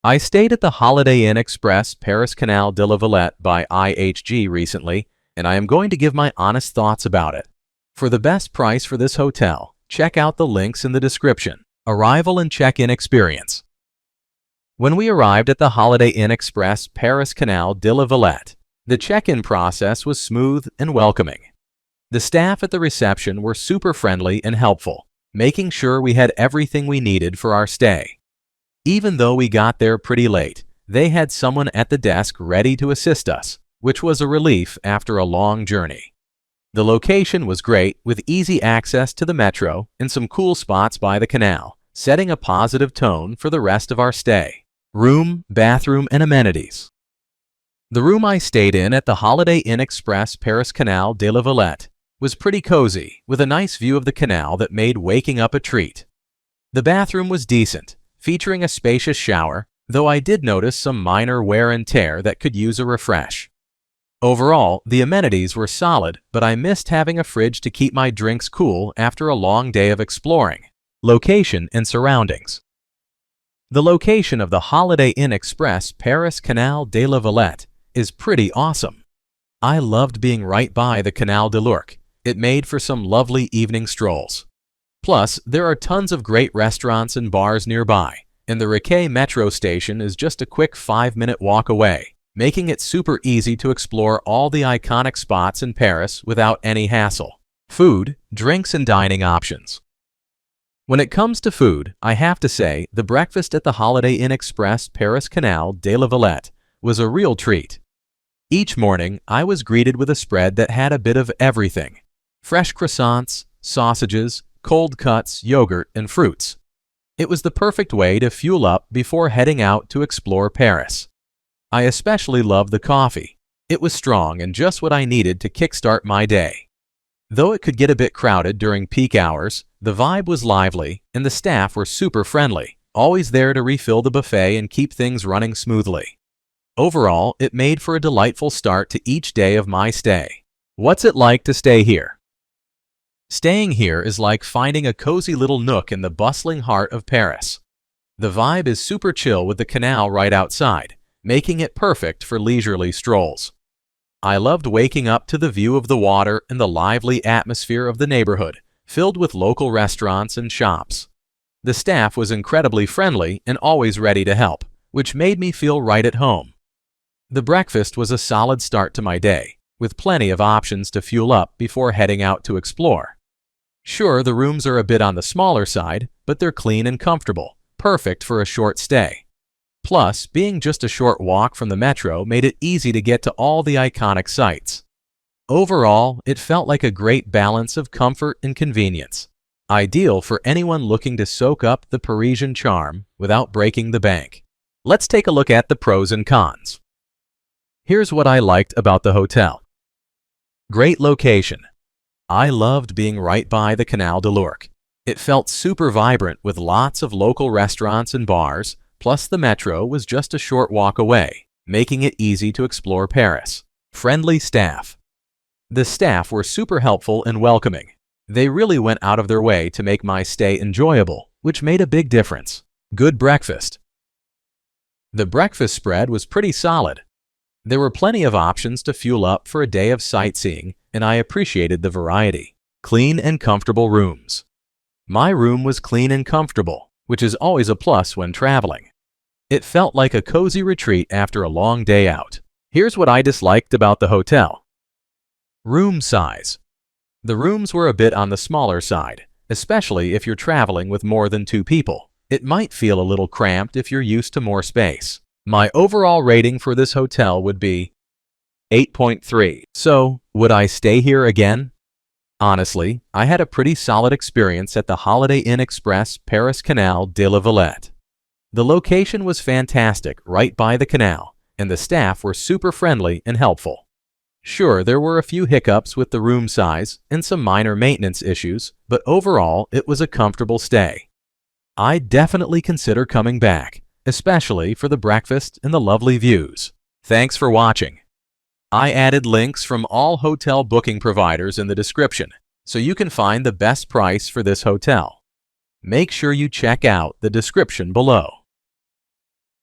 I stayed at the Holiday Inn Express Paris-Canal de la Villette by IHG recently, and I am going to give my honest thoughts about it. For the best price for this hotel, check out the links in the description. Arrival and check-in experience. When we arrived at the Holiday Inn Express Paris-Canal de la Villette, the check-in process was smooth and welcoming. The staff at the reception were super friendly and helpful, making sure we had everything we needed for our stay. Even though we got there pretty late, they had someone at the desk ready to assist us, which was a relief after a long journey. The location was great, with easy access to the metro and some cool spots by the canal, setting a positive tone for the rest of our stay. Room, bathroom, and amenities. The room I stayed in at the Holiday Inn Express Paris-Canal de la Villette was pretty cozy, with a nice view of the canal that made waking up a treat. The bathroom was decent, featuring a spacious shower, though I did notice some minor wear and tear that could use a refresh. Overall, the amenities were solid, but I missed having a fridge to keep my drinks cool after a long day of exploring. Location and surroundings. The location of the Holiday Inn Express Paris-Canal de la Villette is pretty awesome. I loved being right by the Canal de l'Ourcq. It made for some lovely evening strolls. Plus, there are tons of great restaurants and bars nearby, and the Riquet metro station is just a quick 5-minute walk away, making it super easy to explore all the iconic spots in Paris without any hassle. Food, drinks, and dining options. When it comes to food, I have to say the breakfast at the Holiday Inn Express Paris-Canal de la Villette was a real treat. Each morning, I was greeted with a spread that had a bit of everything: fresh croissants, sausages, cold cuts, yogurt, and fruits. It was the perfect way to fuel up before heading out to explore Paris. I especially loved the coffee. It was strong and just what I needed to kickstart my day. Though it could get a bit crowded during peak hours, the vibe was lively and the staff were super friendly, always there to refill the buffet and keep things running smoothly. Overall, it made for a delightful start to each day of my stay. What's it like to stay here? Staying here is like finding a cozy little nook in the bustling heart of Paris. The vibe is super chill with the canal right outside, making it perfect for leisurely strolls. I loved waking up to the view of the water and the lively atmosphere of the neighborhood, filled with local restaurants and shops. The staff was incredibly friendly and always ready to help, which made me feel right at home. The breakfast was a solid start to my day, with plenty of options to fuel up before heading out to explore. Sure, the rooms are a bit on the smaller side, but they're clean and comfortable, perfect for a short stay. Plus, being just a short walk from the metro made it easy to get to all the iconic sites. Overall, it felt like a great balance of comfort and convenience, ideal for anyone looking to soak up the Parisian charm without breaking the bank. Let's take a look at the pros and cons. Here's what I liked about the hotel. Great location. I loved being right by the Canal de l'Ourcq. It felt super vibrant with lots of local restaurants and bars, plus the metro was just a short walk away, making it easy to explore Paris. Friendly staff. The staff were super helpful and welcoming. They really went out of their way to make my stay enjoyable, which made a big difference. Good breakfast. The breakfast spread was pretty solid. There were plenty of options to fuel up for a day of sightseeing, and I appreciated the variety. Clean and comfortable rooms. My room was clean and comfortable, which is always a plus when traveling. It felt like a cozy retreat after a long day out. Here's what I disliked about the hotel. Room size. The rooms were a bit on the smaller side, especially if you're traveling with more than 2 people. It might feel a little cramped if you're used to more space. My overall rating for this hotel would be 8.3. So, would I stay here again? Honestly, I had a pretty solid experience at the Holiday Inn Express Paris-Canal de la Villette. The location was fantastic right by the canal, and the staff were super friendly and helpful. Sure, there were a few hiccups with the room size and some minor maintenance issues, but overall, it was a comfortable stay. I'd definitely consider coming back, especially for the breakfast and the lovely views. Thanks for watching. I added links from all hotel booking providers in the description, so you can find the best price for this hotel. Make sure you check out the description below.